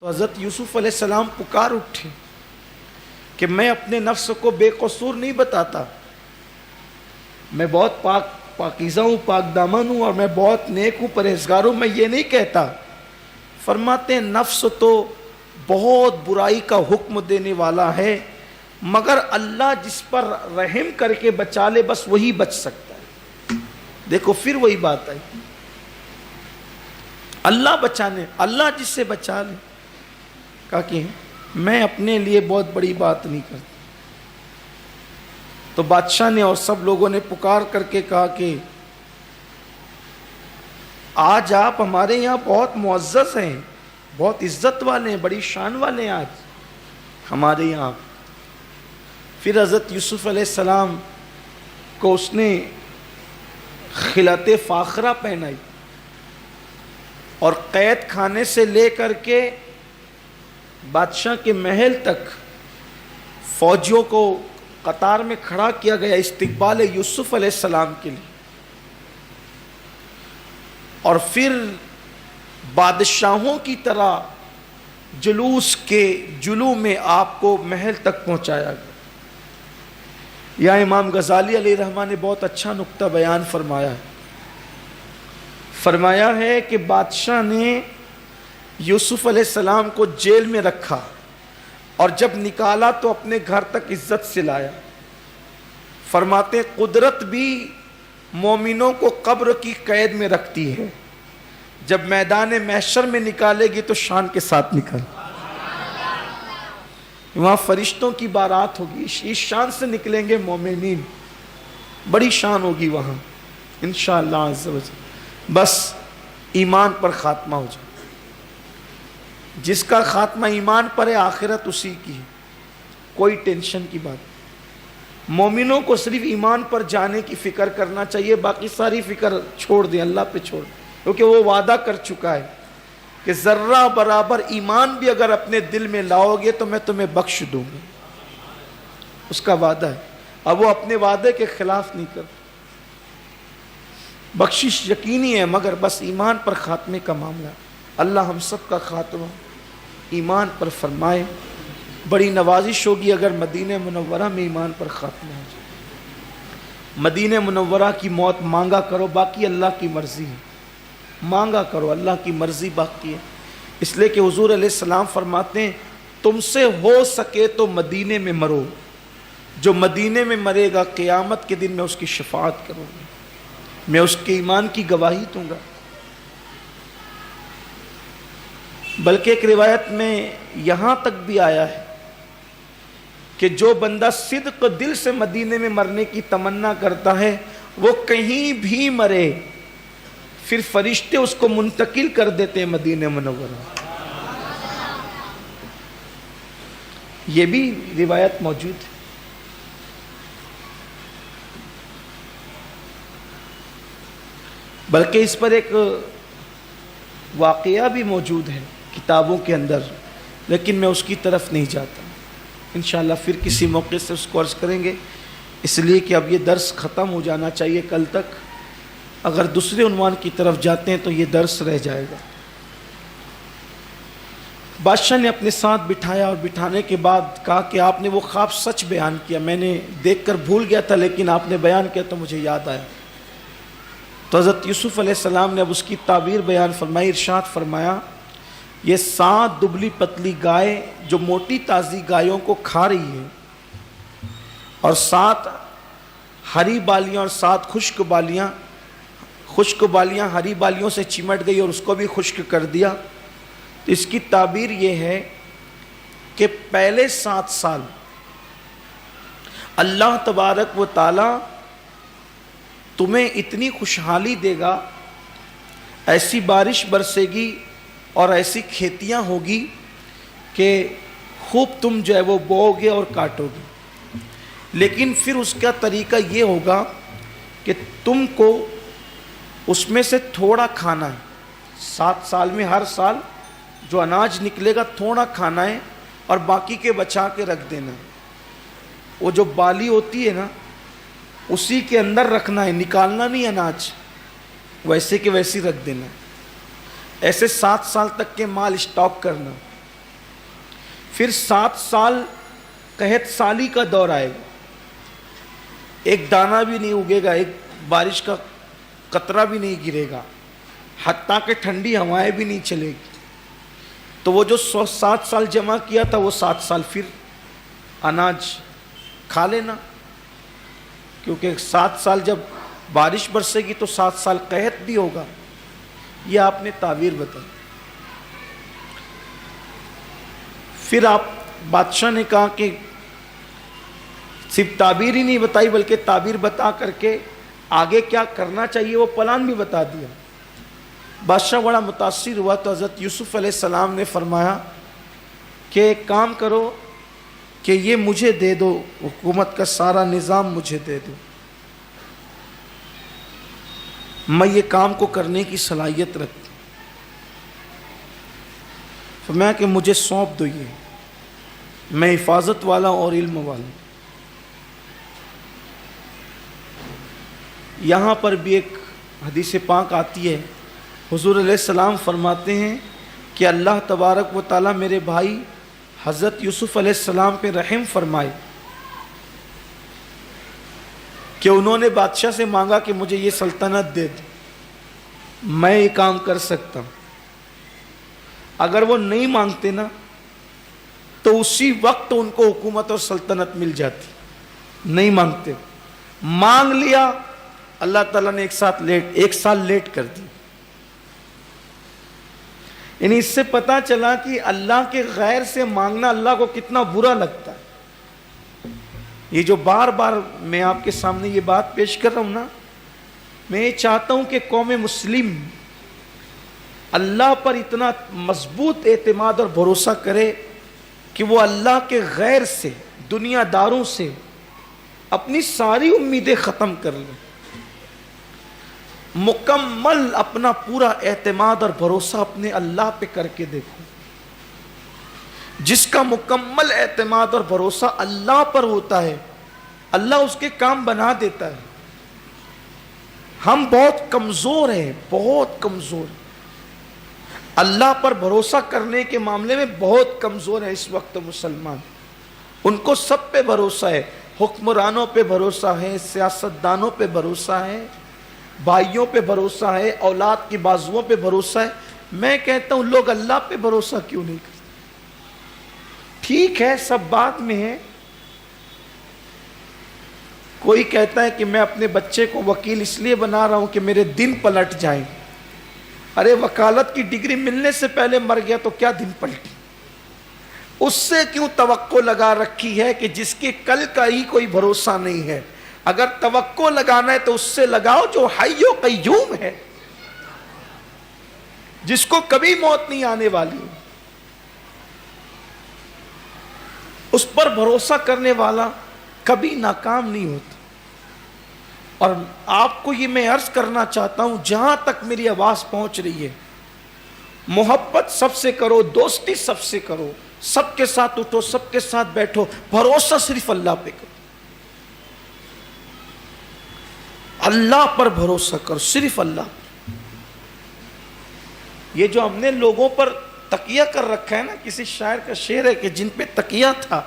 تو حضرت یوسف علیہ السلام پکار اٹھے کہ میں اپنے نفس کو بے قصور نہیں بتاتا، میں بہت پاکیزہ ہوں، پاک دامن ہوں، اور میں بہت نیک ہوں، پرہیزگار ہوں، میں یہ نہیں کہتا۔ فرماتے ہیں نفس تو بہت برائی کا حکم دینے والا ہے، مگر اللہ جس پر رحم کر کے بچا لے بس وہی بچ سکتا ہے۔ دیکھو پھر وہی بات آئی، اللہ بچانے، اللہ جس سے بچا لے۔ کہا کہ میں اپنے لیے بہت بڑی بات نہیں کرتا۔ تو بادشاہ نے اور سب لوگوں نے پکار کر کے کہا کہ آج آپ ہمارے یہاں بہت معزز ہیں، بہت عزت والے ہیں، بڑی شان والے ہیں آج ہمارے یہاں۔ پھر حضرت یوسف علیہ السلام کو اس نے خلعت فاخرہ پہنائی اور قید خانے سے لے کر کے بادشاہ کے محل تک فوجیوں کو قطار میں کھڑا کیا گیا استقبال یوسف علیہ السلام کے لیے، اور پھر بادشاہوں کی طرح جلوس کے جلو میں آپ کو محل تک پہنچایا گیا۔ یہاں امام غزالی علیہ رحمہ نے بہت اچھا نقطہ بیان فرمایا ہے۔ فرمایا ہے کہ بادشاہ نے یوسف علیہ السلام کو جیل میں رکھا اور جب نکالا تو اپنے گھر تک عزت سے لایا۔ فرماتے ہیں قدرت بھی مومنوں کو قبر کی قید میں رکھتی ہے، جب میدان محشر میں نکالے گی تو شان کے ساتھ نکال، وہاں فرشتوں کی بارات ہوگی، اس شان سے نکلیں گے مومنین، بڑی شان ہوگی وہاں انشاءاللہ عز و جل۔ بس ایمان پر خاتمہ ہو جائے، جس کا خاتمہ ایمان پر ہے آخرت اسی کی ہے، کوئی ٹینشن کی بات۔ مومنوں کو صرف ایمان پر جانے کی فکر کرنا چاہیے، باقی ساری فکر چھوڑ دیں، اللہ پہ چھوڑ دیں، کیونکہ وہ وعدہ کر چکا ہے کہ ذرہ برابر ایمان بھی اگر اپنے دل میں لاؤ گے تو میں تمہیں بخش دوں گا، اس کا وعدہ ہے، اب وہ اپنے وعدے کے خلاف نہیں کرتا۔ بخشش یقینی ہے، مگر بس ایمان پر خاتمے کا معاملہ ہے۔ اللہ ہم سب کا خاتمہ ایمان پر فرمائے۔ بڑی نوازش ہوگی اگر مدینہ منورہ میں ایمان پر خاتمہ ہو جائے۔ مدینہ منورہ کی موت مانگا کرو، باقی اللہ کی مرضی ہے، مانگا کرو، اللہ کی مرضی باقی ہے۔ اس لیے کہ حضور علیہ السلام فرماتے ہیں تم سے ہو سکے تو مدینے میں مرو، جو مدینے میں مرے گا قیامت کے دن میں اس کی شفاعت کروں گا، میں اس کے ایمان کی گواہی دوں گا۔ بلکہ ایک روایت میں یہاں تک بھی آیا ہے کہ جو بندہ صدق دل سے مدینے میں مرنے کی تمنا کرتا ہے وہ کہیں بھی مرے، پھر فرشتے اس کو منتقل کر دیتے ہیں مدینہ منورہ۔ یہ بھی روایت موجود ہے۔ بلکہ اس پر ایک واقعہ بھی موجود ہے کتابوں کے اندر، لیکن میں اس کی طرف نہیں جاتا، انشاءاللہ پھر کسی موقع سے اس کو عرض کریں گے، اس لیے کہ اب یہ درس ختم ہو جانا چاہیے کل تک۔ اگر دوسرے عنوان کی طرف جاتے ہیں تو یہ درس رہ جائے گا۔ بادشاہ نے اپنے ساتھ بٹھایا اور بٹھانے کے بعد کہا کہ آپ نے وہ خواب سچ بیان کیا، میں نے دیکھ کر بھول گیا تھا لیکن آپ نے بیان کیا تو مجھے یاد آیا۔ تو حضرت یوسف علیہ السلام نے اب اس کی تعبیر بیان فرمائی، ارشاد فرمایا یہ 7 دبلی پتلی گائے جو موٹی تازی گایوں کو کھا رہی ہے، اور 7 ہری بالیاں اور 7 خشک بالیاں ہری بالیوں سے چمٹ گئی اور اس کو بھی خشک کر دیا۔ تو اس کی تعبیر یہ ہے کہ پہلے 7 سال اللہ تبارک و تعالی تمہیں اتنی خوشحالی دے گا، ایسی بارش برسے گی اور ایسی کھیتیاں ہوگی کہ خوب تم جو ہے وہ بوؤ گے اور کاٹو گے، لیکن پھر اس کا طریقہ یہ ہوگا کہ تم کو اس میں سے تھوڑا کھانا ہے، 7 سال میں ہر سال جو اناج نکلے گا تھوڑا کھانا ہے اور باقی کے بچا کے رکھ دینا ہے۔ وہ جو بالی ہوتی ہے نا اسی کے اندر رکھنا ہے، نکالنا نہیں اناج، ویسے کہ ویسے رکھ دینا ہے۔ ایسے 7 سال تک کے مال اسٹاک کرنا، پھر 7 سال قحط سالی کا دور آئے گا، ایک دانہ بھی نہیں اگے گا، ایک بارش کا قطرہ بھی نہیں گرے گا، حتیٰ کہ ٹھنڈی ہوائیں بھی نہیں چلے گی. تو وہ جو 7 سال جمع کیا تھا وہ 7 سال پھر اناج کھا لینا، کیونکہ 7 سال جب بارش برسے گی تو 7 سال قحط بھی ہوگا. یہ آپ نے تعبیر بتائی. پھر بادشاہ نے کہا کہ صرف تعبیر ہی نہیں بتائی بلکہ تعبیر بتا کر کے آگے کیا کرنا چاہیے وہ پلان بھی بتا دیا. بادشاہ بڑا متاثر ہوا تو حضرت یوسف علیہ السلام نے فرمایا کہ ایک کام کرو کہ یہ مجھے دے دو، حکومت کا سارا نظام مجھے دے دو، میں یہ کام کو کرنے کی صلاحیت رکھتی ہوں. فرمایا کہ مجھے سونپ دو، یہ میں حفاظت والا اور علم والا. یہاں پر بھی ایک حدیث پاک آتی ہے، حضور علیہ السلام فرماتے ہیں کہ اللہ تبارک و تعالیٰ میرے بھائی حضرت یوسف علیہ السلام پہ رحم فرمائے کہ انہوں نے بادشاہ سے مانگا کہ مجھے یہ سلطنت دے دو، میں یہ کام کر سکتا ہوں. اگر وہ نہیں مانگتے نا تو اسی وقت ان کو حکومت اور سلطنت مل جاتی. نہیں مانگتے، مانگ لیا، اللہ تعالیٰ نے ایک سال لیٹ کر دی. یعنی اس سے پتا چلا کہ اللہ کے غیر سے مانگنا اللہ کو کتنا برا لگتا ہے. یہ جو بار بار میں آپ کے سامنے یہ بات پیش کر رہا ہوں نا، میں یہ چاہتا ہوں کہ قوم مسلم اللہ پر اتنا مضبوط اعتماد اور بھروسہ کرے کہ وہ اللہ کے غیر سے، دنیا داروں سے اپنی ساری امیدیں ختم کر لیں، مکمل اپنا پورا اعتماد اور بھروسہ اپنے اللہ پہ کر کے دیکھو. جس کا مکمل اعتماد اور بھروسہ اللہ پر ہوتا ہے اللہ اس کے کام بنا دیتا ہے. ہم بہت کمزور ہیں، بہت کمزور ہیں، اللہ پر بھروسہ کرنے کے معاملے میں بہت کمزور ہیں اس وقت مسلمان. ان کو سب پہ بھروسہ ہے، حکمرانوں پہ بھروسہ ہے، سیاستدانوں پہ بھروسہ ہے، بھائیوں پہ بھروسہ ہے، اولاد کی بازوؤں پہ بھروسہ ہے. میں کہتا ہوں لوگ اللہ پہ بھروسہ کیوں نہیں کرتے؟ ٹھیک ہے سب بات میں ہے. کوئی کہتا ہے کہ میں اپنے بچے کو وکیل اس لیے بنا رہا ہوں کہ میرے دن پلٹ جائیں. ارے وکالت کی ڈگری ملنے سے پہلے مر گیا تو کیا دن پلٹی؟ اس سے کیوں توقع لگا رکھی ہے کہ جس کے کل کا ہی کوئی بھروسہ نہیں ہے؟ اگر توقع لگانا ہے تو اس سے لگاؤ جو حی و قیوم ہے، جس کو کبھی موت نہیں آنے والی. اس پر بھروسہ کرنے والا کبھی ناکام نہیں ہوتا. اور آپ کو یہ میں عرض کرنا چاہتا ہوں، جہاں تک میری آواز پہنچ رہی ہے، محبت سب سے کرو، دوستی سب سے کرو، سب کے ساتھ اٹھو، سب کے ساتھ بیٹھو، بھروسہ صرف اللہ پہ کرو. اللہ پر بھروسہ کرو، صرف اللہ. یہ جو ہم نے لوگوں پر تکیہ کر رکھا ہے نا، کسی شاعر کا شعر ہے کہ جن پہ تکیہ تھا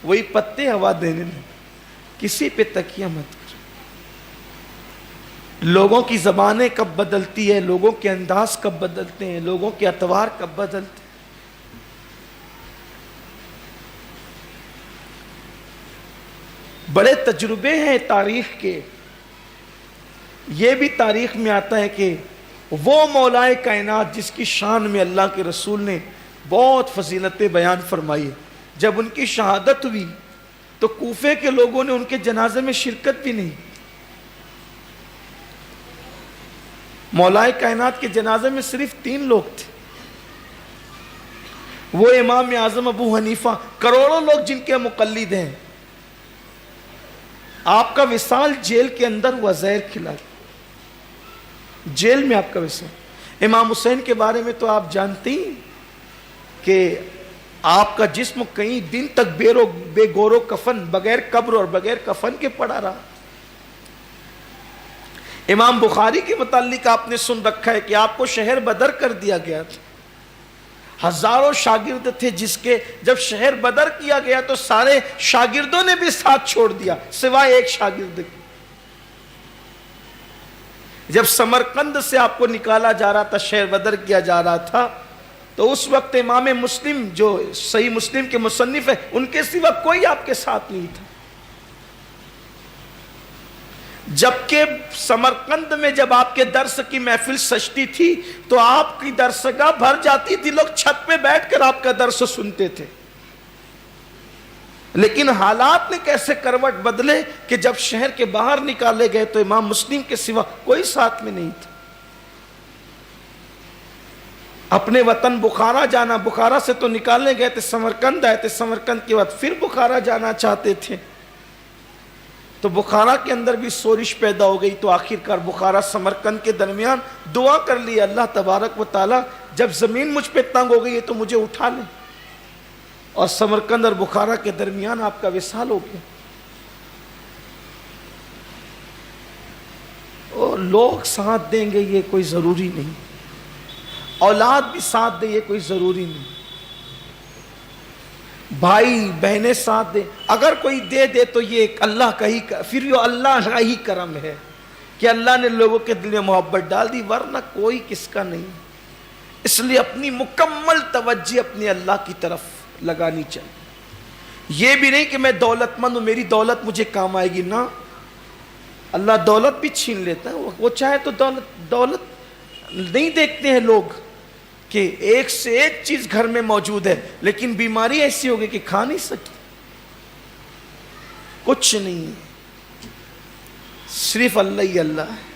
وہی پتے ہوا دینے لگے. کسی پہ تکیہ مت کرو. لوگوں کی زبانیں کب بدلتی ہے، لوگوں کے انداز کب بدلتے ہیں، لوگوں کے اطوار کب بدلتے ہیں. بڑے تجربے ہیں تاریخ کے. یہ بھی تاریخ میں آتا ہے کہ وہ مولائے کائنات جس کی شان میں اللہ کے رسول نے بہت فضیلتیں بیان فرمائی، جب ان کی شہادت ہوئی تو کوفے کے لوگوں نے ان کے جنازے میں شرکت بھی نہیں. مولائے کائنات کے جنازے میں صرف 3 لوگ تھے، وہ امام اعظم ابو حنیفہ، کروڑوں لوگ جن کے مقلد ہیں. آپ کا وصال جیل کے اندر ہوا، زہر کھلا جیل میں آپ کا وصال. امام حسین کے بارے میں تو آپ جانتے ہیں کہ آپ کا جسم کئی دن تک بے گور و کفن، بغیر قبر اور بغیر کفن کے پڑا رہا. امام بخاری کے متعلق آپ نے سن رکھا ہے کہ آپ کو شہر بدر کر دیا گیا تھا. ہزاروں شاگرد تھے جس کے جب شہر بدر کیا گیا تو سارے شاگردوں نے بھی ساتھ چھوڑ دیا سوائے ایک شاگرد کے. جب سمرقند سے آپ کو نکالا جا رہا تھا، شہر بدر کیا جا رہا تھا، تو اس وقت امام مسلم جو صحیح مسلم کے مصنف ہے ان کے سوا کوئی آپ کے ساتھ نہیں تھا. جبکہ سمرقند میں جب آپ کے درس کی محفل سجتی تھی تو آپ کی درسگاہ بھر جاتی تھی، لوگ چھت پہ بیٹھ کر آپ کا درس سنتے تھے. لیکن حالات نے کیسے کروٹ بدلے کہ جب شہر کے باہر نکالے گئے تو امام مسلم کے سوا کوئی ساتھ میں نہیں تھا. اپنے وطن بخارا جانا، بخارا سے تو نکالنے گئے تھے، سمرقند آئے تھے، سمرقند کے بعد پھر بخارا جانا چاہتے تھے تو بخارا کے اندر بھی سورش پیدا ہو گئی. تو آخرکار بخارا سمرقند کے درمیان دعا کر لی، اللہ تبارک و تعالی جب زمین مجھ پہ تنگ ہو گئی ہے تو مجھے اٹھا لیں، اور سمرقند اور بخارا کے درمیان آپ کا وصال ہو گیا. اور لوگ ساتھ دیں گے یہ کوئی ضروری نہیں، اولاد بھی ساتھ دے یہ کوئی ضروری نہیں، بھائی بہنیں ساتھ دے، اگر کوئی دے دے تو یہ اللہ کا ہی، پھر یہ اللہ کا ہی کرم ہے کہ اللہ نے لوگوں کے دل میں محبت ڈال دی، ورنہ کوئی کس کا نہیں. اس لیے اپنی مکمل توجہ اپنے اللہ کی طرف لگانی چاہیے. یہ بھی نہیں کہ میں دولت مند ہوں میری دولت مجھے کام آئے گی، نہ، اللہ دولت بھی چھین لیتا ہے. وہ چاہے تو دولت نہیں دیکھتے ہیں لوگ کہ ایک سے ایک چیز گھر میں موجود ہے، لیکن بیماری ایسی ہوگی کہ کھا نہیں سکتی. کچھ نہیں، صرف اللہ ہی اللہ ہے،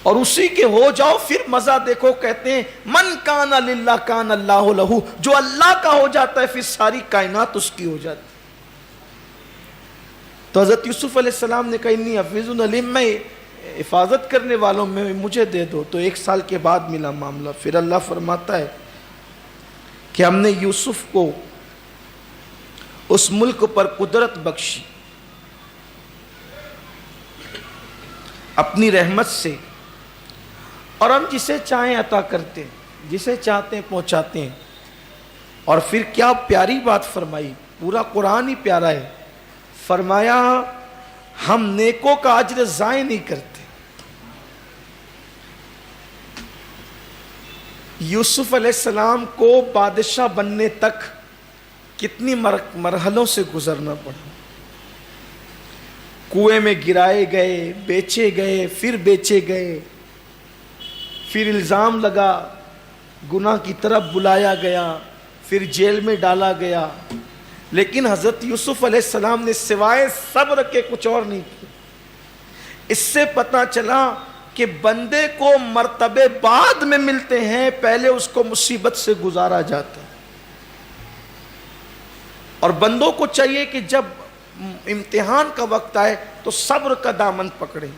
اور اسی کے ہو جاؤ پھر مزہ دیکھو. کہتے ہیں من کان للہ کان اللہ لہو، جو اللہ کا ہو جاتا ہے پھر ساری کائنات اس کی ہو جاتی. تو حضرت یوسف علیہ السلام نے کہا انی حفیظ علیم، میں حفاظت کرنے والوں میں مجھے دے دو. تو 1 سال کے بعد ملا معاملہ. پھر اللہ فرماتا ہے کہ ہم نے یوسف کو اس ملک پر قدرت بخشی اپنی رحمت سے، اور ہم جسے چاہیں عطا کرتے ہیں، جسے چاہتے ہیں پہنچاتے ہیں. اور پھر کیا پیاری بات فرمائی، پورا قرآن ہی پیارا ہے. فرمایا ہم نیکوں کا اجر ضائع نہیں کرتے. یوسف علیہ السلام کو بادشاہ بننے تک کتنی مرحلوں سے گزرنا پڑا. کنویں میں گرائے گئے، بیچے گئے، پھر بیچے گئے، پھر الزام لگا، گناہ کی طرف بلایا گیا، پھر جیل میں ڈالا گیا. لیکن حضرت یوسف علیہ السلام نے سوائے صبر کے کچھ اور نہیں کیا. اس سے پتہ چلا کہ بندے کو مرتبے بعد میں ملتے ہیں، پہلے اس کو مصیبت سے گزارا جاتا ہے. اور بندوں کو چاہیے کہ جب امتحان کا وقت آئے تو صبر کا دامن پکڑیں،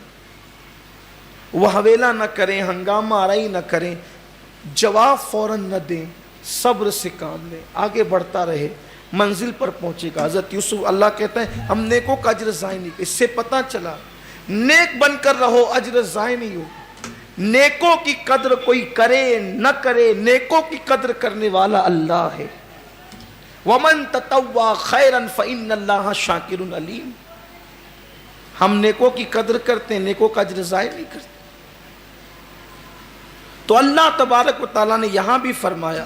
وہ حویلا نہ کریں، ہنگامہ آرائی نہ کریں، جواب فوراً نہ دیں، صبر سے کام لیں، آگے بڑھتا رہے، منزل پر پہنچے گا. حضرت یوسف، اللہ کہتا ہے ہم نیکوں کا اجر ضائع نہیں. اس سے پتہ چلا نیک بن کر رہو، اجر ضائع نہیں ہو. نیکوں کی قدر کوئی کرے نہ کرے، نیکوں کی قدر کرنے والا اللہ ہے. وَمَن تَطَوَّعَ خَيْرًا فَإِنَّ اللَّهَ شَاكِرٌ عَلِيمٌ. ہم نیکوں کی قدر کرتے ہیں، نیکوں کا اجر ضائع نہیں کرتے. تو اللہ تبارک و تعالیٰ نے یہاں بھی فرمایا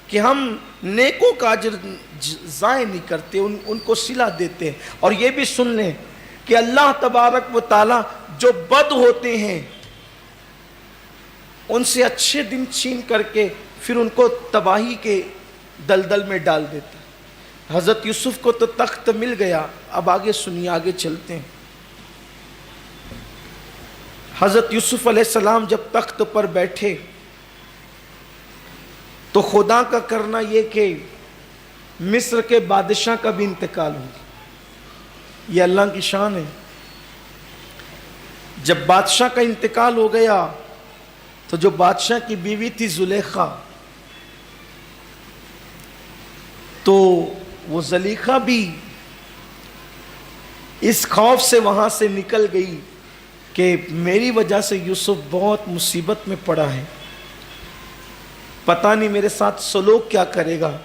کہ ہم نیکوں کا اجر ضائع نہیں کرتے، ان کو صلہ دیتے ہیں. اور یہ بھی سن لیں کہ اللہ تبارک و تعالیٰ جو بد ہوتے ہیں ان سے اچھے دن چھین کر کے پھر ان کو تباہی کے دلدل میں ڈال دیتا ہے. حضرت یوسف کو تو تخت مل گیا، اب آگے سنیے، آگے چلتے ہیں. حضرت یوسف علیہ السلام جب تخت پر بیٹھے تو خدا کا کرنا یہ کہ مصر کے بادشاہ کا بھی انتقال ہو گیا. یہ اللہ کی شان ہے. جب بادشاہ کا انتقال ہو گیا تو جو بادشاہ کی بیوی تھی زلیخا، تو وہ زلیخا بھی اس خوف سے وہاں سے نکل گئی کہ میری وجہ سے یوسف بہت مصیبت میں پڑا ہے. پتہ نہیں میرے ساتھ سلوک کیا کرے گا.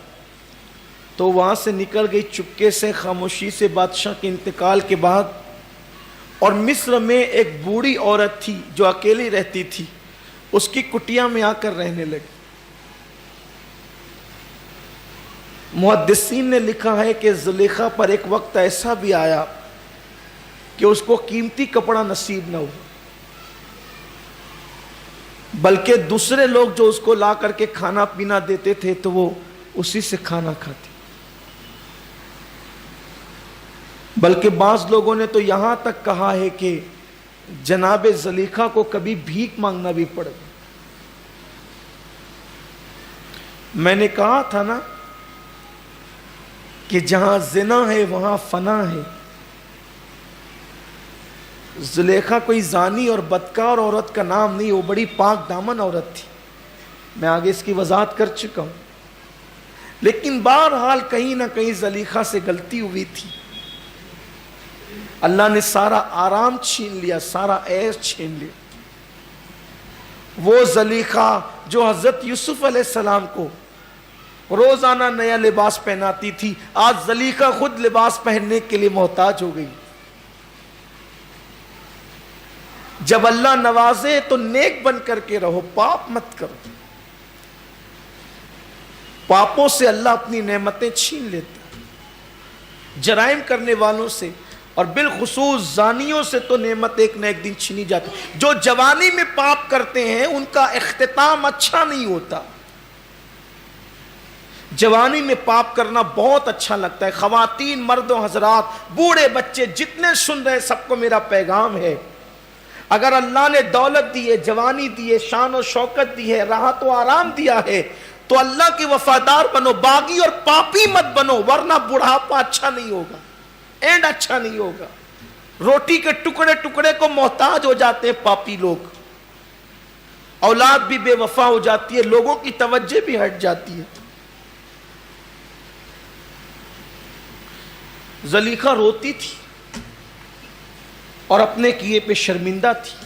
تو وہاں سے نکل گئی چپکے سے, خاموشی سے بادشاہ کے انتقال کے بعد. اور مصر میں ایک بوڑھی عورت تھی جو اکیلی رہتی تھی, اس کی کٹیا میں آ کر رہنے لگی. محدثین نے لکھا ہے کہ زلیخا پر ایک وقت ایسا بھی آیا کہ اس کو قیمتی کپڑا نصیب نہ ہو, بلکہ دوسرے لوگ جو اس کو لا کر کے کھانا پینا دیتے تھے تو وہ اسی سے کھانا کھاتی. بلکہ بعض لوگوں نے تو یہاں تک کہا ہے کہ جناب زلیخا کو کبھی بھیک مانگنا بھی پڑا. میں نے کہا تھا نا کہ جہاں زنا ہے وہاں فنا ہے. زلیخا کوئی زانی اور بدکار عورت کا نام نہیں, وہ بڑی پاک دامن عورت تھی. میں آگے اس کی وضاحت کر چکا ہوں. لیکن بہرحال کہیں نہ کہیں زلیخا سے غلطی ہوئی تھی. اللہ نے سارا آرام چھین لیا, سارا عیش چھین لیا. وہ زلیخا جو حضرت یوسف علیہ السلام کو روزانہ نیا لباس پہناتی تھی, آج زلیخا خود لباس پہننے کے لیے محتاج ہو گئی. جب اللہ نوازے تو نیک بن کر کے رہو, پاپ مت کرو. پاپوں سے اللہ اپنی نعمتیں چھین لیتا. جرائم کرنے والوں سے اور بالخصوص زانیوں سے تو نعمت ایک نہ ایک دن چھینی جاتی. جو جوانی میں پاپ کرتے ہیں ان کا اختتام اچھا نہیں ہوتا. جوانی میں پاپ کرنا بہت اچھا لگتا ہے. خواتین, مرد و حضرات, بوڑھے بچے جتنے سن رہے ہیں سب کو میرا پیغام ہے, اگر اللہ نے دولت دی ہے, جوانی دی ہے, شان و شوکت دی ہے, راحت و آرام دیا ہے, تو اللہ کے وفادار بنو, باغی اور پاپی مت بنو, ورنہ بڑھاپا اچھا نہیں ہوگا, اینڈ اچھا نہیں ہوگا. روٹی کے ٹکڑے ٹکڑے کو محتاج ہو جاتے ہیں پاپی لوگ. اولاد بھی بے وفا ہو جاتی ہے, لوگوں کی توجہ بھی ہٹ جاتی ہے. زلیخا روتی تھی اور اپنے کیے پہ شرمندہ تھی.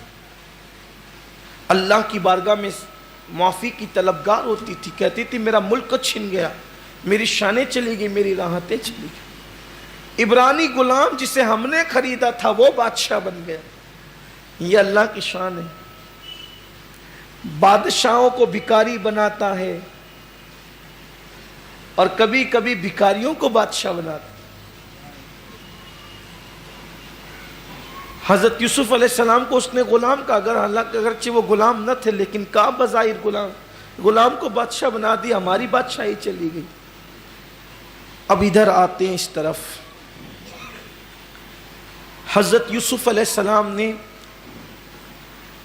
اللہ کی بارگاہ میں معافی کی طلبگار ہوتی تھی. کہتی تھی میرا ملک چھن گیا, میری شانیں چلی گئی, میری راحتیں چلی گئی. عبرانی غلام جسے ہم نے خریدا تھا وہ بادشاہ بن گیا. یہ اللہ کی شان ہے. بادشاہوں کو بھکاری بناتا ہے اور کبھی کبھی بھکاریوں کو بادشاہ بناتا ہے. حضرت یوسف علیہ السلام کو اس نے غلام کا, اگرچہ وہ غلام نہ تھے لیکن کا بظاہر غلام کو بادشاہ بنا دیا. ہماری بادشاہی چلی گئی. اب ادھر آتے ہیں اس طرف. حضرت یوسف علیہ السلام نے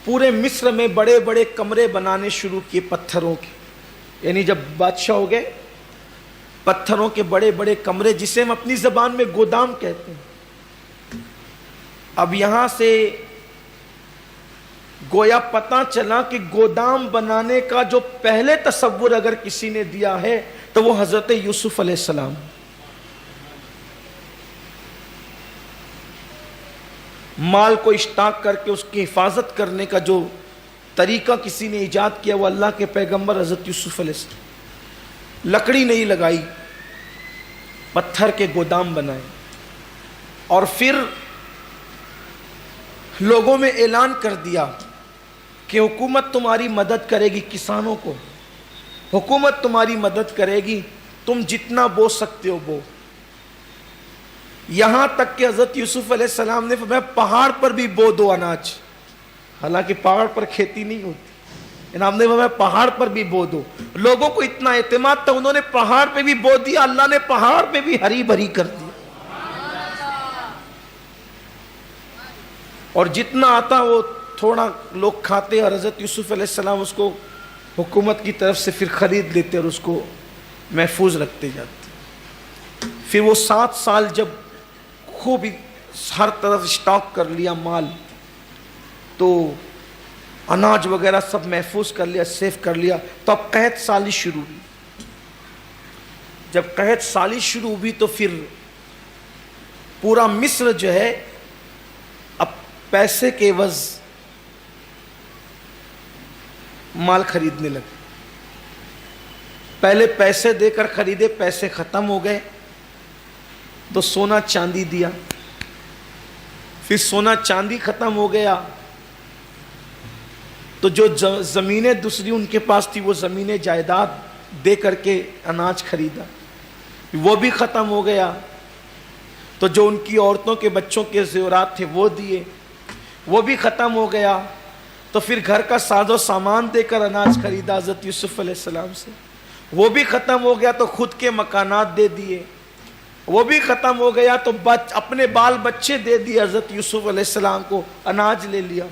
پورے مصر میں بڑے بڑے کمرے بنانے شروع کیے پتھروں کے. یعنی جب بادشاہ ہو گئے, پتھروں کے بڑے بڑے کمرے, جسے ہم اپنی زبان میں گودام کہتے ہیں. اب یہاں سے گویا پتہ چلا کہ گودام بنانے کا جو پہلے تصور اگر کسی نے دیا ہے تو وہ حضرت یوسف علیہ السلام. مال کو اسٹاک کر کے اس کی حفاظت کرنے کا جو طریقہ کسی نے ایجاد کیا وہ اللہ کے پیغمبر حضرت یوسف علیہ السلام. لکڑی نہیں لگائی, پتھر کے گودام بنائے, اور پھر لوگوں میں اعلان کر دیا کہ حکومت تمہاری مدد کرے گی. کسانوں کو حکومت تمہاری مدد کرے گی, تم جتنا بو سکتے ہو بو. یہاں تک کہ حضرت یوسف علیہ السلام نے فرمایا پہاڑ پر بھی بو دو اناج. حالانکہ پہاڑ پر کھیتی نہیں ہوتی, انہوں نے فرمایا پہاڑ پر بھی بو دو. لوگوں کو اتنا اعتماد تھا, انہوں نے پہاڑ پہ بھی بو دیا. اللہ نے پہاڑ پہ بھی ہری بھری کر دیا. اور جتنا آتا وہ تھوڑا لوگ کھاتے, اور حضرت یوسف علیہ السلام اس کو حکومت کی طرف سے پھر خرید لیتے اور اس کو محفوظ رکھتے جاتے. پھر وہ 7 سال جب خوب ہر طرف اسٹاک کر لیا مال, تو اناج وغیرہ سب محفوظ کر لیا, سیف کر لیا, تو اب قحط سالی شروع ہوئی. جب قحط سالی شروع ہوئی تو پھر پورا مصر جو ہے اب پیسے کے عوض مال خریدنے لگے. پہلے پیسے دے کر خریدے، پیسے ختم ہو گئے تو سونا چاندی دیا، پھر سونا چاندی ختم ہو گیا تو جو زمینیں دوسری ان کے پاس تھی وہ زمینیں جائیداد دے کر کے اناج خریدا، وہ بھی ختم ہو گیا تو جو ان کی عورتوں کے بچوں کے زیورات تھے وہ دیے، وہ بھی ختم ہو گیا تو پھر گھر کا ساز و سامان دے کر اناج خریدا حضرت یوسف علیہ السلام سے، وہ بھی ختم ہو گیا تو خود کے مکانات دے دیے، وہ بھی ختم ہو گیا تو اپنے بال بچے دے دیے حضرت یوسف علیہ السلام کو، اناج لے لیا،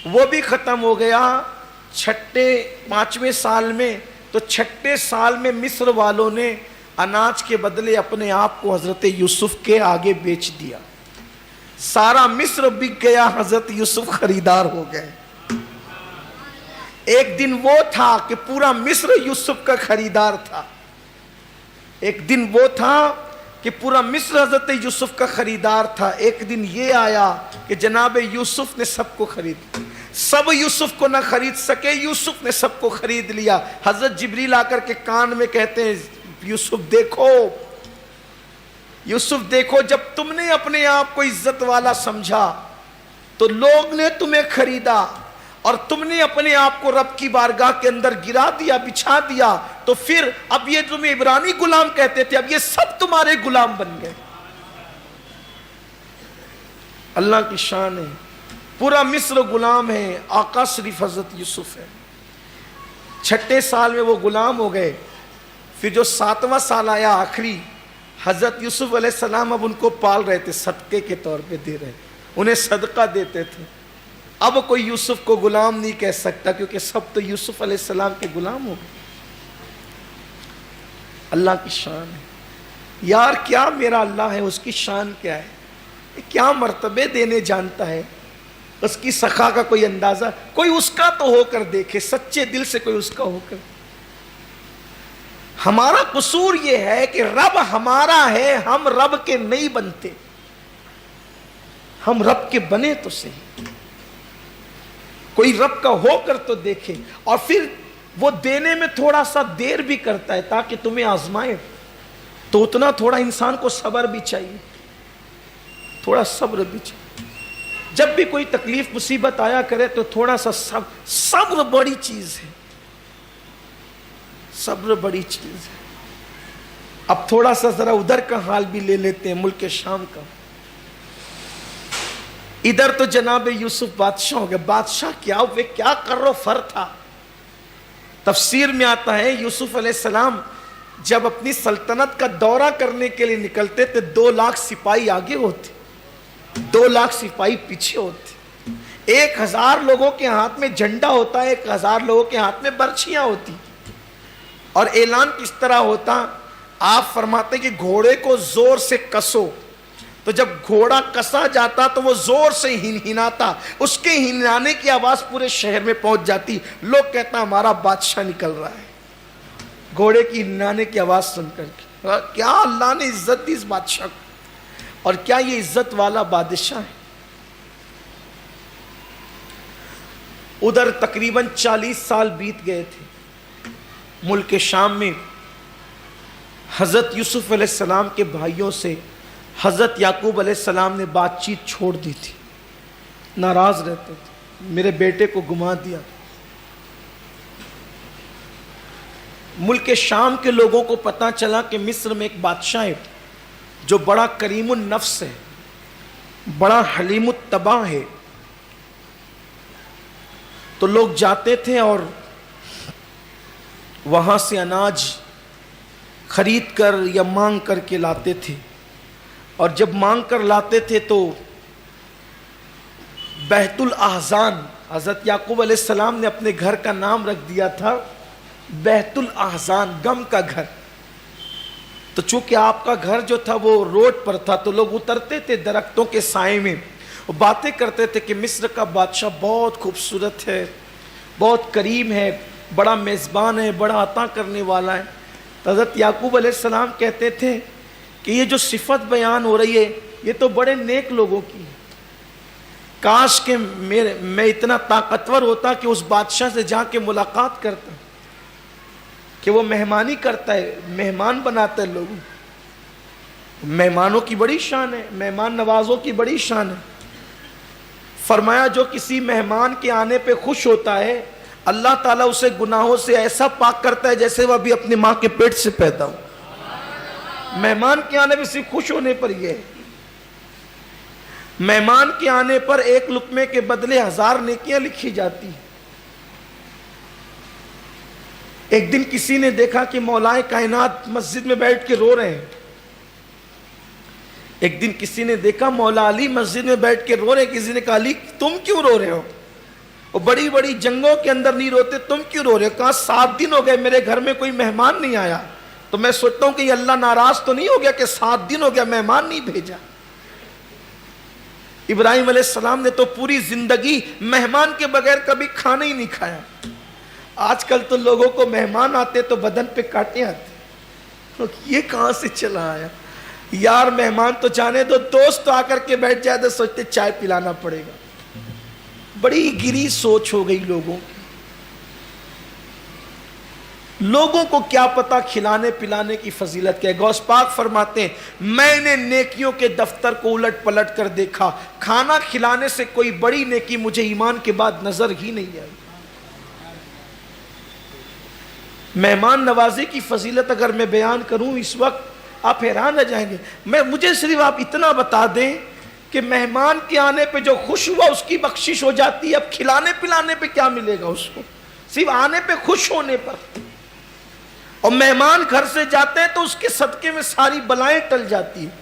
وہ بھی ختم ہو گیا۔ پانچویں سال میں تو چھٹے سال میں مصر والوں نے اناج کے بدلے اپنے آپ کو حضرت یوسف کے آگے بیچ دیا، سارا مصر بک گیا، حضرت یوسف خریدار ہو گئے۔ ایک دن وہ تھا کہ پورا مصر یوسف کا خریدار تھا، ایک دن وہ تھا کہ پورا مصر حضرت یوسف کا خریدار تھا، ایک دن یہ آیا کہ جناب یوسف نے سب کو خرید، سب یوسف کو نہ خرید سکے، یوسف نے سب کو خرید لیا۔ حضرت جبریل آ کر کے کان میں کہتے ہیں یوسف دیکھو، یوسف دیکھو، جب تم نے اپنے آپ کو عزت والا سمجھا تو لوگ نے تمہیں خریدا، اور تم نے اپنے آپ کو رب کی بارگاہ کے اندر گرا دیا، بچھا دیا، تو پھر اب یہ تمہیں عبرانی غلام کہتے تھے، اب یہ سب تمہارے غلام بن گئے۔ اللہ کی شان ہے، پورا مصر غلام ہے، آقا صرف حضرت یوسف ہے۔ چھٹے سال میں وہ غلام ہو گئے، پھر جو 7واں سال آیا آخری، حضرت یوسف علیہ السلام اب ان کو پال رہے تھے، صدقے کے طور پہ دے رہے، انہیں صدقہ دیتے تھے۔ اب کوئی یوسف کو غلام نہیں کہہ سکتا کیونکہ سب تو یوسف علیہ السلام کے غلام ہو گئے۔ اللہ کی شان ہے یار، کیا میرا اللہ ہے، اس کی شان کیا ہے، کیا مرتبے دینے جانتا ہے، اس کی سخا کا کوئی اندازہ، کوئی اس کا تو ہو کر دیکھے، سچے دل سے کوئی اس کا ہو کر۔ ہمارا قصور یہ ہے کہ رب ہمارا ہے، ہم رب کے نہیں بنتے، ہم رب کے بنے تو صحیح، کوئی رب کا ہو کر تو دیکھے، اور پھر وہ دینے میں تھوڑا سا دیر بھی کرتا ہے تاکہ تمہیں آزمائے، تو اتنا تھوڑا انسان کو صبر بھی چاہیے، تھوڑا صبر بھی چاہیے۔ جب بھی کوئی تکلیف مصیبت آیا کرے تو تھوڑا سا صبر بڑی چیز ہے، صبر بڑی چیز ہے۔ اب تھوڑا سا ذرا ادھر کا حال بھی لے لیتے ہیں، ملک شام کا۔ ادھر تو جناب یوسف بادشاہ ہو گئے، بادشاہ کیا ہوئے، کیا کرو فر تھا۔ تفسیر میں آتا ہے یوسف علیہ السلام جب اپنی سلطنت کا دورہ کرنے کے لیے نکلتے تھے 2 لاکھ سپاہی آگے ہوتے، 2 لاکھ سپاہی پیچھے ہوتے، 1000 لوگوں کے ہاتھ میں جھنڈا ہوتا ہے، 1000 لوگوں کے ہاتھ میں برچھیاں ہوتی، اور اعلان کس طرح ہوتا، آپ فرماتے کہ گھوڑے کو زور سے کسو، تو جب گھوڑا کسا جاتا تو وہ زور سے ہنہناتا، اس کے ہنہنانے کی آواز پورے شہر میں پہنچ جاتی، لوگ کہتا ہمارا بادشاہ نکل رہا ہے گھوڑے کی ہنہنانے کی آواز سن کر کے۔ کیا اللہ نے عزت دی اس بادشاہ کو، اور کیا یہ عزت والا بادشاہ ہے۔ ادھر تقریباً 40 سال بیت گئے تھے، ملک شام میں حضرت یوسف علیہ السلام کے بھائیوں سے حضرت یعقوب علیہ السلام نے بات چیت چھوڑ دی تھی، ناراض رہتے تھے، میرے بیٹے کو گما دیا۔ ملک شام کے لوگوں کو پتا چلا کہ مصر میں ایک بادشاہ ہے جو بڑا کریم النفس ہے، بڑا حلیم الطبع ہے، تو لوگ جاتے تھے اور وہاں سے اناج خرید کر یا مانگ کر کے لاتے تھے، اور جب مانگ کر لاتے تھے تو بیت الاحزان، حضرت یعقوب علیہ السلام نے اپنے گھر کا نام رکھ دیا تھا بیت الاحزان، غم کا گھر۔ تو چونکہ آپ کا گھر جو تھا وہ روڈ پر تھا تو لوگ اترتے تھے درختوں کے سائے میں، وہ باتیں کرتے تھے کہ مصر کا بادشاہ بہت خوبصورت ہے، بہت کریم ہے، بڑا میزبان ہے، بڑا عطا کرنے والا ہے۔ تو حضرت یعقوب علیہ السلام کہتے تھے کہ یہ جو صفت بیان ہو رہی ہے یہ تو بڑے نیک لوگوں کی ہے، کاش کہ میں اتنا طاقتور ہوتا کہ اس بادشاہ سے جا کے ملاقات کرتا، کہ وہ مہمانی کرتا ہے، مہمان بناتا ہے لوگوں. مہمانوں کی بڑی شان ہے، مہمان نوازوں کی بڑی شان ہے. فرمایا جو کسی مہمان کے آنے پہ خوش ہوتا ہے اللہ تعالیٰ اسے گناہوں سے ایسا پاک کرتا ہے جیسے وہ ابھی اپنی ماں کے پیٹ سے پیدا ہو. مہمان کے آنے پہ صرف خوش ہونے پر یہ ہے. مہمان کے آنے پر ایک لقمے کے بدلے 1000 نیکیاں لکھی جاتی ہیں. ایک دن کسی نے دیکھا کہ مولائے کائنات مسجد میں بیٹھ کے رو رہے ہیں. ایک دن کسی نے دیکھا مولا علی مسجد میں بیٹھ کے رو رہے ہیں. کسی نے کہا علی تم کیوں رو رہے ہو؟ وہ بڑی بڑی جنگوں کے اندر نہیں روتے، تم کیوں رو رہے ہو؟ کہا 7 دن ہو گئے میرے گھر میں کوئی مہمان نہیں آیا. تو میں سوچتا ہوں کہ یہ اللہ ناراض تو نہیں ہو گیا کہ 7 دن ہو گیا مہمان نہیں بھیجا. ابراہیم علیہ السلام نے تو پوری زندگی مہمان کے بغیر کبھی کھانا ہی نہیں کھایا. آج کل تو لوگوں کو مہمان آتے تو بدن پہ کاٹے آتے. یہ کہاں سے چلا آیا یار؟ مہمان تو جانے دو، دوست آ کر کے بیٹھ جائے تو سوچتے چائے پلانا پڑے گا. بڑی گری سوچ ہو گئی لوگوں کی. لوگوں کو کیا پتا کھلانے پلانے کی فضیلت کیا ہے. غوث پاک فرماتے ہیں میں نے نیکیوں کے دفتر کو الٹ پلٹ کر دیکھا، کھانا کھلانے سے کوئی بڑی نیکی مجھے ایمان کے بعد نظر ہی نہیں آئی. مہمان نوازی کی فضیلت اگر میں بیان کروں اس وقت آپ حیران رہ جائیں گے. مجھے صرف آپ اتنا بتا دیں کہ مہمان کے آنے پہ جو خوش ہوا اس کی بخشش ہو جاتی ہے. اب کھلانے پلانے پہ کیا ملے گا اس کو؟ صرف آنے پہ خوش ہونے پر. اور مہمان گھر سے جاتے ہیں تو اس کے صدقے میں ساری بلائیں ٹل جاتی ہیں.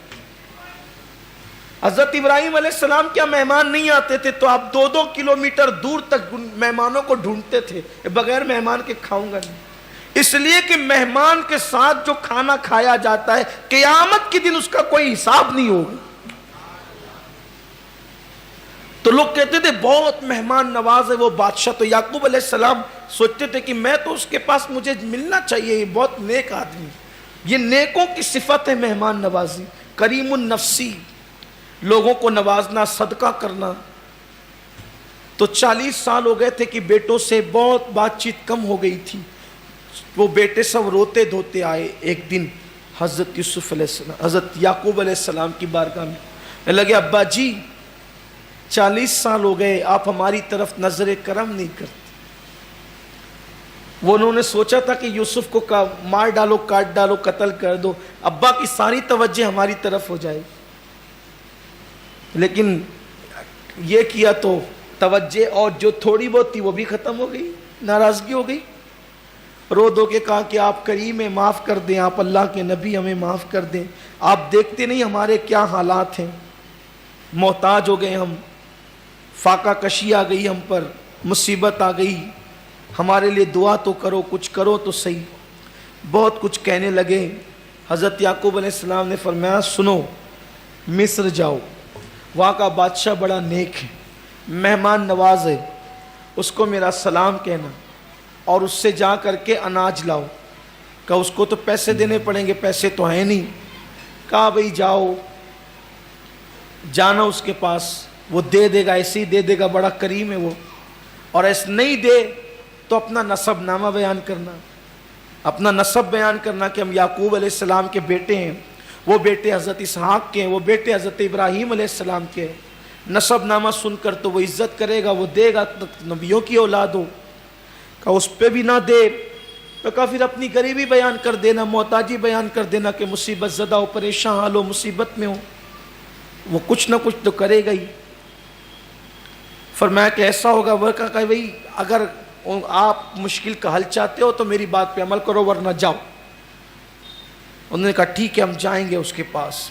حضرت ابراہیم علیہ السلام کیا مہمان نہیں آتے تھے تو آپ 2-2 کلومیٹر دور تک مہمانوں کو ڈھونڈتے تھے. بغیر مہمان کے کھاؤں گا نہیں. اس لیے کہ مہمان کے ساتھ جو کھانا کھایا جاتا ہے قیامت کے دن اس کا کوئی حساب نہیں ہوگا. تو لوگ کہتے تھے بہت مہمان نواز ہے وہ بادشاہ. تو یعقوب علیہ السلام سوچتے تھے کہ میں تو اس کے پاس مجھے ملنا چاہیے، یہ بہت نیک آدمی. یہ نیکوں کی صفت ہے مہمان نوازی. کریم النفسی، لوگوں کو نوازنا، صدقہ کرنا. تو 40 سال ہو گئے تھے کہ بیٹوں سے بہت بات چیت کم ہو گئی تھی. وہ بیٹے سب روتے دھوتے آئے. ایک دن حضرت یوسف علیہ السلام، حضرت یعقوب علیہ السلام کی بارگاہ میں لگے ابا جی 40 سال ہو گئے آپ ہماری طرف نظر کرم نہیں کرتے. وہ انہوں نے سوچا تھا کہ یوسف کو مار ڈالو، کاٹ ڈالو، قتل کر دو، ابا کی ساری توجہ ہماری طرف ہو جائے. لیکن یہ کیا تو توجہ اور جو تھوڑی بہت تھی وہ بھی ختم ہو گئی. ناراضگی ہو گئی. رو دو کے کہا کہ آپ کریم ہیں، معاف کر دیں، آپ اللہ کے نبی، ہمیں معاف کر دیں. آپ دیکھتے نہیں ہمارے کیا حالات ہیں، محتاج ہو گئے ہم، فاقہ کشی آ گئی ہم پر، مصیبت آ گئی، ہمارے لیے دعا تو کرو، کچھ کرو تو صحیح. بہت کچھ کہنے لگے. حضرت یعقوب علیہ السلام نے فرمایا سنو، مصر جاؤ، وہاں کا بادشاہ بڑا نیک ہے، مہمان نواز ہے، اس کو میرا سلام کہنا اور اس سے جا کر کے اناج لاؤ. کہا اس کو تو پیسے دینے پڑیں گے، پیسے تو ہیں نہیں. کہا بھئی جاؤ، جانا اس کے پاس، وہ دے دے گا، ایسے ہی دے دے گا، بڑا کریم ہے وہ. اور ایسے نہیں دے تو اپنا نسب نامہ بیان کرنا، اپنا نسب بیان کرنا کہ ہم یعقوب علیہ السلام کے بیٹے ہیں، وہ بیٹے حضرت اسحاق کے ہیں، وہ بیٹے حضرت ابراہیم علیہ السلام کے ہیں. نسب نامہ سن کر تو وہ عزت کرے گا، وہ دے گا، نبیوں کی اولاد ہو. کہا اس پہ بھی نہ دے تو کہا پھر اپنی غریبی بیان کر دینا، محتاجی بیان کر دینا کہ مصیبت زدہ ہو، پریشان حال ہو، مصیبت میں ہو. وہ کچھ نہ کچھ تو کرے گا ہی. فرمایا کہ ایسا ہوگا. وہ کہا کہ بھئی اگر آپ مشکل کا حل چاہتے ہو تو میری بات پہ عمل کرو ورنہ جاؤ. انہوں نے کہا ٹھیک ہے ہم جائیں گے اس کے پاس.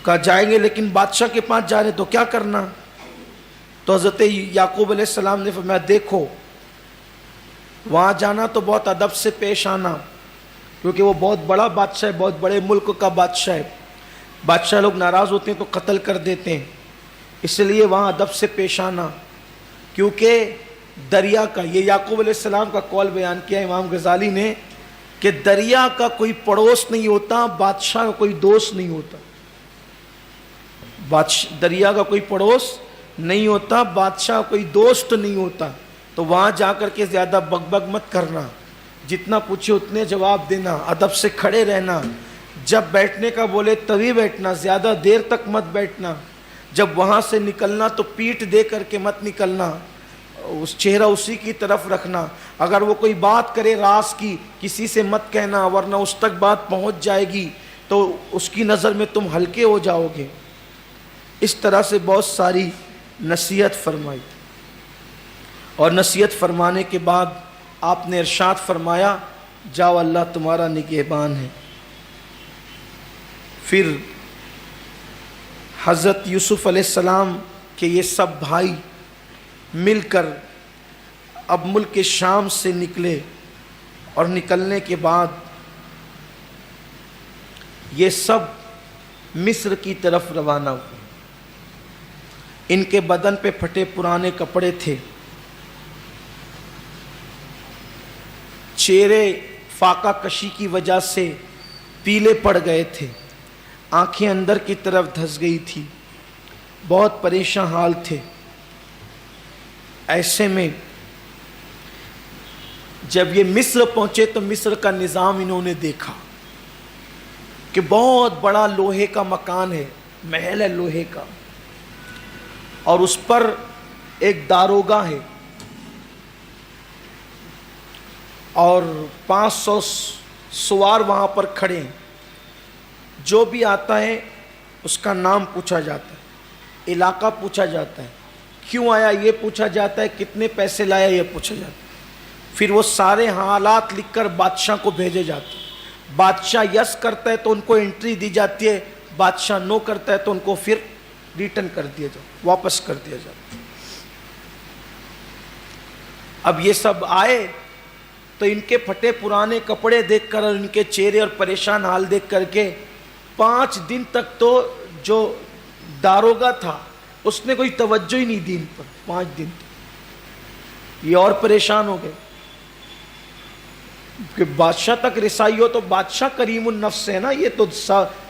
کہا جائیں گے لیکن بادشاہ کے پاس جا رہے تو کیا کرنا؟ تو حضرت یعقوب علیہ السلام نے فرمایا دیکھو وہاں جانا تو بہت ادب سے پیش آنا، کیونکہ وہ بہت بڑا بادشاہ ہے، بہت بڑے ملک کا بادشاہ ہے. بادشاہ لوگ ناراض ہوتے ہیں تو قتل کر دیتے ہیں، اس لیے وہاں ادب سے پیش آنا. کیونکہ دریا کا، یہ یعقوب علیہ السلام کا قول بیان کیا امام غزالی نے کہ دریا کا کوئی پڑوس نہیں ہوتا، بادشاہ کا کوئی دوست نہیں ہوتا. دریا کا کوئی پڑوس نہیں ہوتا، بادشاہ کوئی دوست نہیں ہوتا. تو وہاں جا کر کے زیادہ بگ بگ مت کرنا، جتنا پوچھے اتنے جواب دینا، ادب سے کھڑے رہنا، جب بیٹھنے کا بولے تبھی بیٹھنا، زیادہ دیر تک مت بیٹھنا، جب وہاں سے نکلنا تو پیٹھ دے کر کے مت نکلنا، اس چہرہ اسی کی طرف رکھنا، اگر وہ کوئی بات کرے راز کی کسی سے مت کہنا، ورنہ اس تک بات پہنچ جائے گی تو اس کی نظر میں تم ہلکے ہو جاؤ گے۔ اس طرح سے بہت ساری نصیحت فرمائی، اور نصیحت فرمانے کے بعد آپ نے ارشاد فرمایا جاؤ اللہ تمہارا نگہبان ہے۔ پھر حضرت یوسف علیہ السلام کے یہ سب بھائی مل کر اب ملک شام سے نکلے، اور نکلنے کے بعد یہ سب مصر کی طرف روانہ ہوئے۔ ان کے بدن پہ پھٹے پرانے کپڑے تھے، چہرے فاقہ کشی کی وجہ سے پیلے پڑ گئے تھے، آنکھیں اندر کی طرف دھس گئی تھی، بہت پریشان حال تھے۔ ایسے میں جب یہ مصر پہنچے تو مصر کا نظام انہوں نے دیکھا کہ بہت بڑا لوہے کا مکان ہے، محل ہے لوہے کا، اور اس پر ایک داروغہ ہے، اور 500 سوار وہاں پر کھڑے ہیں۔ جو بھی آتا ہے اس کا نام پوچھا جاتا ہے، علاقہ پوچھا جاتا ہے، کیوں آیا یہ پوچھا جاتا ہے، کتنے پیسے لایا یہ پوچھا جاتا ہے۔ پھر وہ سارے حالات لکھ کر بادشاہ کو بھیجے جاتے ہیں، بادشاہ یس کرتا ہے تو ان کو انٹری دی جاتی ہے، بادشاہ نو کرتا ہے تو ان کو پھر ریٹرن کر دیا جاتا، واپس کر دیا جاتا۔ اب یہ سب آئے تو ان کے پھٹے پرانے کپڑے دیکھ کر اور ان کے چہرے اور پریشان حال دیکھ کر کے 5 دن تک تو جو داروغہ تھا اس نے کوئی توجہ ہی نہیں دی ان پر۔ 5 دن تک یہ اور پریشان ہو گئے کہ بادشاہ تک رسائی ہو تو بادشاہ کریم النفس ہے نا، یہ تو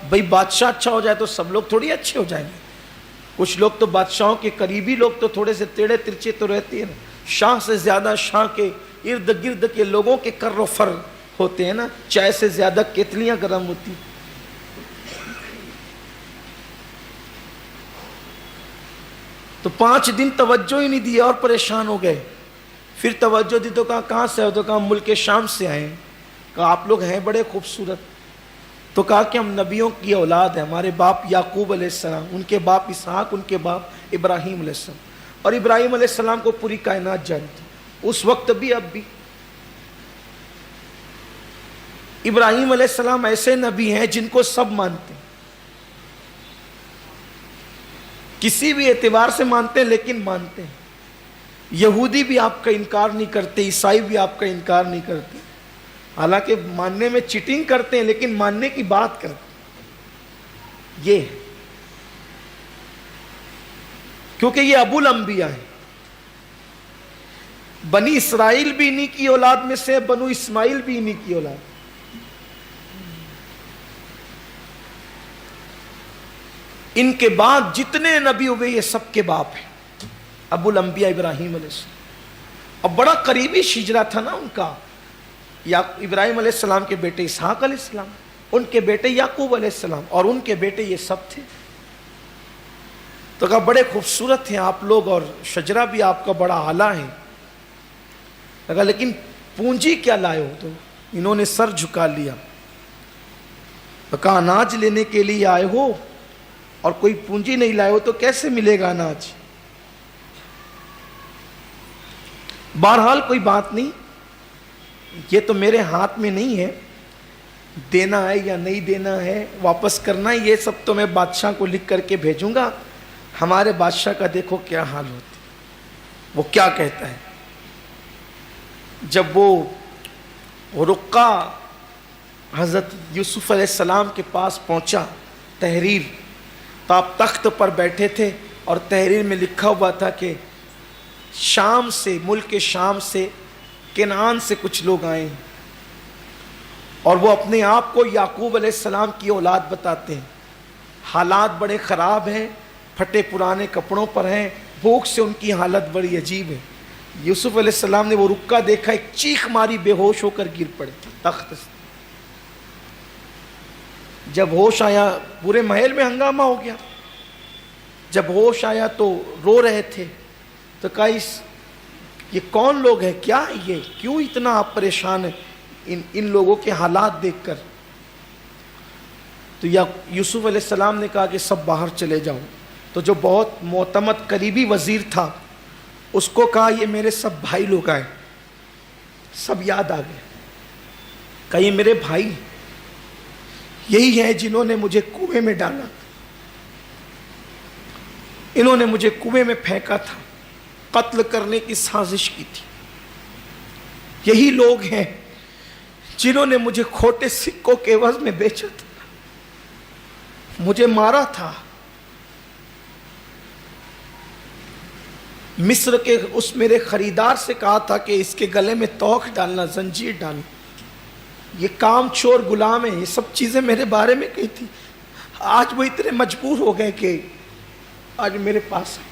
بھئی بادشاہ اچھا ہو جائے تو سب لوگ تھوڑی اچھے ہو جائیں گے۔ کچھ لوگ تو بادشاہوں کے قریبی لوگ تو تھوڑے سے ٹیڑے ترچے تو رہتے ہیں نا، شاہ سے زیادہ شاہ کے ارد گرد کے لوگوں کے کر و فر ہوتے ہیں نا، چائے سے زیادہ کیتلیاں گرم ہوتی۔ تو 5 دن توجہ ہی نہیں دی اور پریشان ہو گئے۔ پھر توجہ دی تو کہا کہاں سے ہو؟ تو کہا ملک شام سے آئے ہیں۔ کہا آپ لوگ ہیں بڑے خوبصورت۔ تو کہا کہ ہم نبیوں کی اولاد ہیں، ہمارے باپ یعقوب علیہ السلام، ان کے باپ اسحاق، ان کے باپ ابراہیم علیہ السلام، اور ابراہیم علیہ السلام کو پوری کائنات جانتی، اس وقت بھی اب بھی۔ ابراہیم علیہ السلام ایسے نبی ہیں جن کو سب مانتے ہیں، کسی بھی اعتبار سے مانتے ہیں لیکن مانتے ہیں۔ یہودی بھی آپ کا انکار نہیں کرتے، عیسائی بھی آپ کا انکار نہیں کرتے، حالانکہ ماننے میں چیٹنگ کرتے ہیں لیکن ماننے کی بات کرتے ہیں۔ یہ کیونکہ یہ ابو الانبیاء ہیں، بنی اسرائیل بھی انہی کی اولاد میں سے، بنو اسماعیل بھی انہی کی اولاد۔ ان کے بعد جتنے نبی ہوئے یہ سب کے باپ ہیں، ابو الانبیاء ابراہیم علیہ السلام۔ اور بڑا قریبی شجرہ تھا نا ان کا، یا ابراہیم علیہ السلام کے بیٹے اسحاق علیہ السلام، ان کے بیٹے یعقوب علیہ السلام، اور ان کے بیٹے یہ سب تھے۔ تو کہا بڑے خوبصورت ہیں آپ لوگ، اور شجرہ بھی آپ کا بڑا اعلیٰ ہے۔ کہا لیکن پونجی کیا لائے ہو؟ تو انہوں نے سر جھکا لیا۔ تو کہا اناج لینے کے لیے آئے ہو اور کوئی پونجی نہیں لائے ہو تو کیسے ملے گا اناج؟ بہرحال کوئی بات نہیں، یہ تو میرے ہاتھ میں نہیں ہے، دینا ہے یا نہیں دینا ہے، واپس کرنا ہے، یہ سب تو میں بادشاہ کو لکھ کر کے بھیجوں گا۔ ہمارے بادشاہ کا دیکھو کیا حال ہوتا ہے، وہ کیا کہتا ہے۔ جب وہ رقہ حضرت یوسف علیہ السلام کے پاس پہنچا، تحریر، تو آپ تخت پر بیٹھے تھے اور تحریر میں لکھا ہوا تھا کہ شام سے، ملک شام سے، کنعان سے کچھ لوگ آئے ہیں، اور وہ اپنے آپ کو یعقوب علیہ السلام کی اولاد بتاتے ہیں۔ حالات بڑے خراب ہیں، پھٹے پرانے کپڑوں پر ہیں، بھوک سے ان کی حالت بڑی عجیب ہے۔ یوسف علیہ السلام نے وہ رکا دیکھا, ایک چیخ ماری, بے ہوش ہو کر گر پڑے تخت سے. جب ہوش آیا پورے محل میں ہنگامہ ہو گیا. جب ہوش آیا تو رو رہے تھے, تو کہا یہ کون لوگ ہیں, کیا یہ, کیوں اتنا آپ پریشان ہیں ان لوگوں کے حالات دیکھ کر. تو یوسف علیہ السلام نے کہا کہ سب باہر چلے جاؤ. تو جو بہت معتمد قریبی وزیر تھا اس کو کہا یہ میرے سب بھائی لوگ آئے. سب یاد آ گئے. کہا یہ میرے بھائی یہی ہیں جنہوں نے مجھے کنویں میں ڈالا, انہوں نے مجھے کنویں میں پھینکا تھا, قتل کرنے کی سازش کی تھی. یہی لوگ ہیں جنہوں نے مجھے کھوٹے سکوں کے عوض میں بیچا تھا, مجھے مارا تھا. مصر کے اس میرے خریدار سے کہا تھا کہ اس کے گلے میں توق ڈالنا, زنجیر ڈالنا. یہ کام چور غلام ہے, یہ سب چیزیں میرے بارے میں کہی تھی. آج وہ اتنے مجبور ہو گئے کہ آج میرے پاس ہے.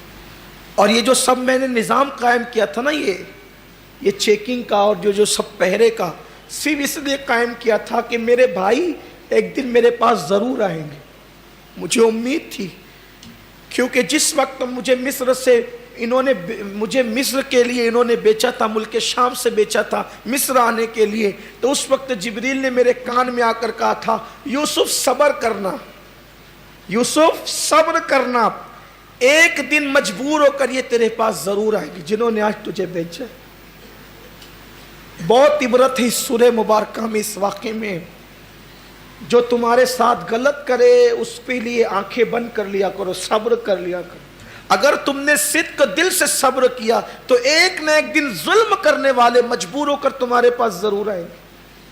اور یہ جو سب میں نے نظام قائم کیا تھا نا, یہ چیکنگ کا اور جو سب پہرے کا, صرف اس لیے قائم کیا تھا کہ میرے بھائی ایک دن میرے پاس ضرور آئیں گے. مجھے امید تھی, کیونکہ جس وقت مجھے مصر کے لیے انہوں نے بیچا تھا, ملک شام سے بیچا تھا مصر آنے کے لیے, تو اس وقت جبریل نے میرے کان میں آ کر کہا تھا یوسف صبر کرنا, یوسف صبر کرنا, ایک دن مجبور ہو کر یہ تیرے پاس ضرور آئے گی جنہوں نے آج تجھے بیچا. بہت عبرت ہے اس سورہ مبارکہ میں, اس واقعے میں. جو تمہارے ساتھ غلط کرے اس کے لیے آنکھیں بند کر لیا کرو, صبر کر لیا کرو. اگر تم نے صدق دل سے صبر کیا تو ایک نہ ایک دن ظلم کرنے والے مجبور ہو کر تمہارے پاس ضرور آئیں گے.